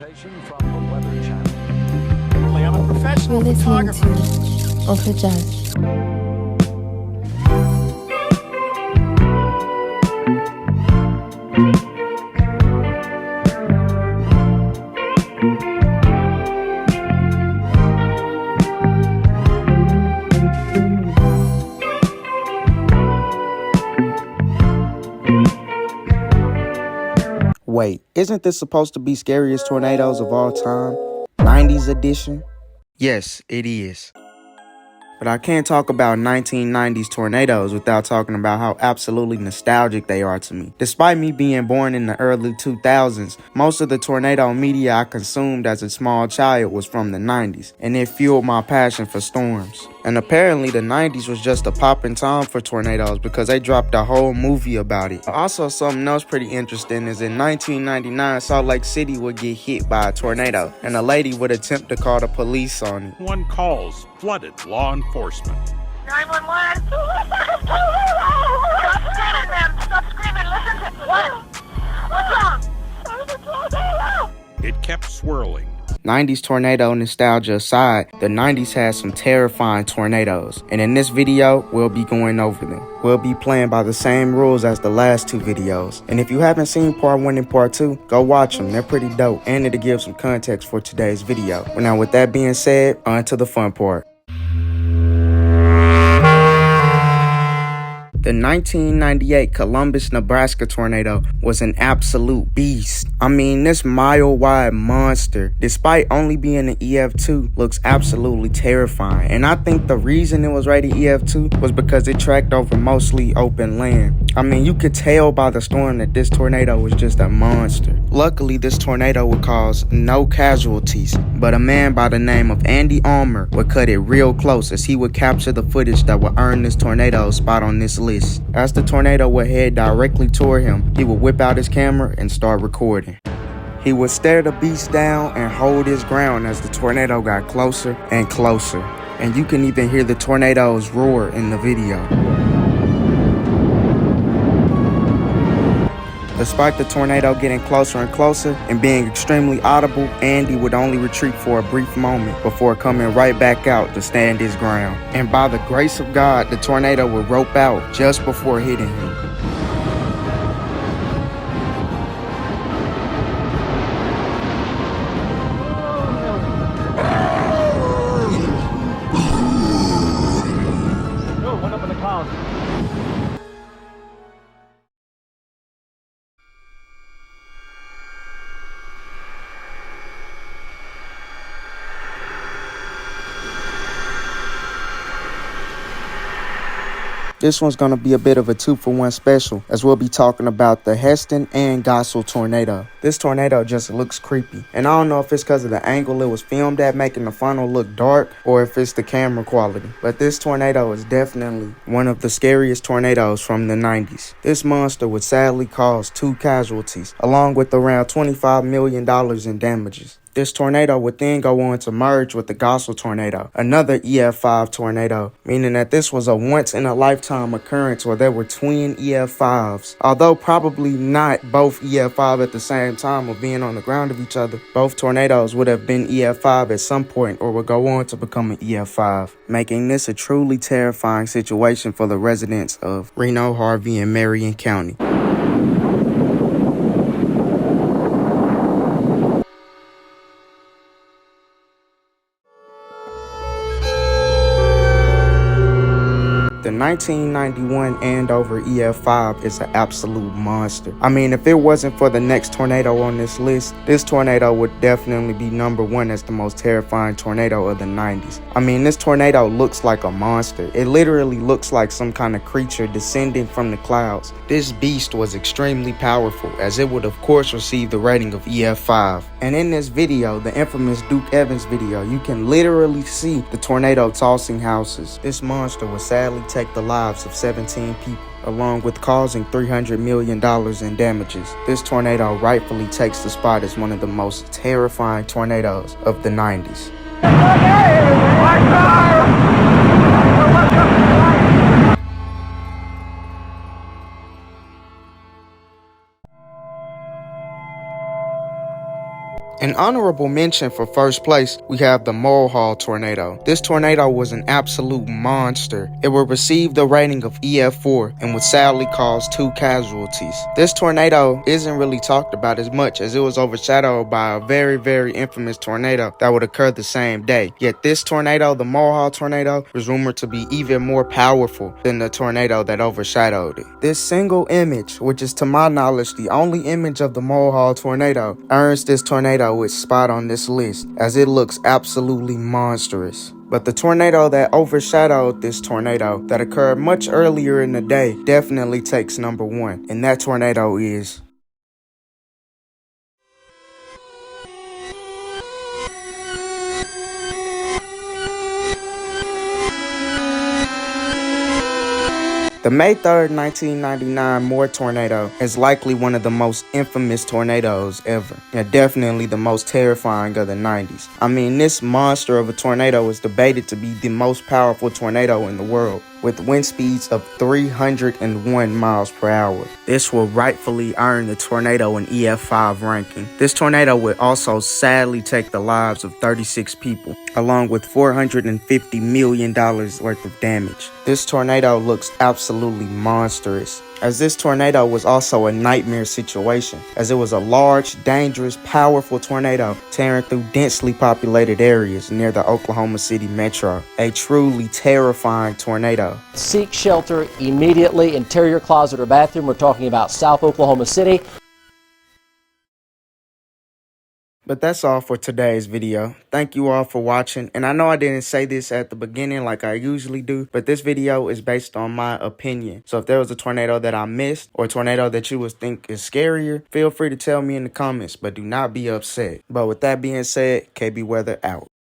From the Weather Channel. I'm a professional You're listening photographer. to Off the Jazz. Wait, isn't this supposed to be Scariest Tornadoes of all time? 90s edition? Yes, it is. But I can't talk about 1990s tornadoes without talking about how absolutely nostalgic they are to me. Despite me being born in the early 2000s, most of the tornado media I consumed as a small child was from the 90s, and it fueled my passion for storms. And apparently the 90s was just a poppin' time for tornadoes because they dropped a whole movie about it. Also, something else pretty interesting is in 1999, Salt Lake City would get hit by a tornado, and a lady would attempt to call the police on it. One calls flooded law enforcement. 911. Stop screaming, ma'am. Stop screaming. Listen to what? What's wrong? There's a tornado. It kept swirling. 90s tornado nostalgia aside, the 90s had some terrifying tornadoes, and in this video, we'll be going over them. We'll be playing by the same rules as the last two videos, and if you haven't seen part 1 and part 2, go watch them, they're pretty dope, and it'll give some context for today's video. Well, now with that being said, on to the fun part. The 1998 Columbus, Nebraska tornado was an absolute beast. I mean, this mile-wide monster, despite only being an EF2, looks absolutely terrifying. And I think the reason it was rated EF2 was because it tracked over mostly open land. I mean, you could tell by the storm that this tornado was just a monster. Luckily, this tornado would cause no casualties, but a man by the name of Andy Armour would cut it real close as he would capture the footage that would earn this tornado a spot on this list. As the tornado would head directly toward him, he would whip out his camera and start recording. He would stare the beast down and hold his ground as the tornado got closer and closer. And you can even hear the tornado's roar in the video. Despite the tornado getting closer and closer and being extremely audible, Andy would only retreat for a brief moment before coming right back out to stand his ground. And by the grace of God, the tornado would rope out just before hitting him. Went up in the clouds. This one's going to be a bit of a 2-for-1 special, as we'll be talking about the Heston and Gosper tornado. This tornado just looks creepy, and I don't know if it's because of the angle it was filmed at making the funnel look dark, or if it's the camera quality. But this tornado is definitely one of the scariest tornadoes from the 90s. This monster would sadly cause 2 casualties, along with around $25 million in damages. This tornado would then go on to merge with the Gosper tornado, another EF5 tornado, meaning that this was a once-in-a-lifetime occurrence where there were twin EF5s. Although probably not both EF5 at the same time or being on the ground of each other, both tornadoes would have been EF5 at some point or would go on to become an EF5, making this a truly terrifying situation for the residents of Reno, Harvey, and Marion County. The 1991 Andover EF5 is an absolute monster. I mean, if it wasn't for the next tornado on this list, this tornado would definitely be number 1 as the most terrifying tornado of the 90s. I mean, this tornado looks like a monster. It literally looks like some kind of creature descending from the clouds. This beast was extremely powerful, as it would of course receive the rating of EF5. And in this video, the infamous Duke Evans video, you can literally see the tornado tossing houses. This monster would sadly take the lives of 17 people, along with causing $300 million in damages. This tornado rightfully takes the spot as one of the most terrifying tornadoes of the 90s. An honorable mention for first place, we have the Mulhall tornado. This tornado was an absolute monster. It would receive the rating of EF4 and would sadly cause 2 casualties. This tornado isn't really talked about as much as it was overshadowed by a very, very infamous tornado that would occur the same day. Yet this tornado, the Mulhall tornado, was rumored to be even more powerful than the tornado that overshadowed it. This single image, which is to my knowledge the only image of the Mulhall tornado, earns this tornado its spot on this list, as it looks absolutely monstrous. But the tornado that overshadowed this tornado that occurred much earlier in the day definitely takes number 1, and that tornado is the May 3rd, 1999 Moore tornado is likely one of the most infamous tornadoes ever, and definitely the most terrifying of the 90s. I mean, this monster of a tornado is debated to be the most powerful tornado in the world, with wind speeds of 301 miles per hour. This will rightfully earn the tornado an EF5 ranking. This tornado would also sadly take the lives of 36 people, along with $450 million worth of damage. This tornado looks absolutely monstrous, as this tornado was also a nightmare situation, as it was a large, dangerous, powerful tornado tearing through densely populated areas near the Oklahoma City metro. A truly terrifying tornado. Seek shelter immediately. Interior closet or bathroom. We're talking about South Oklahoma City. But that's all for today's video. Thank you all for watching. And I know I didn't say this at the beginning like I usually do, but this video is based on my opinion. So if there was a tornado that I missed or a tornado that you would think is scarier, feel free to tell me in the comments, but do not be upset. But with that being said, KB Weather out.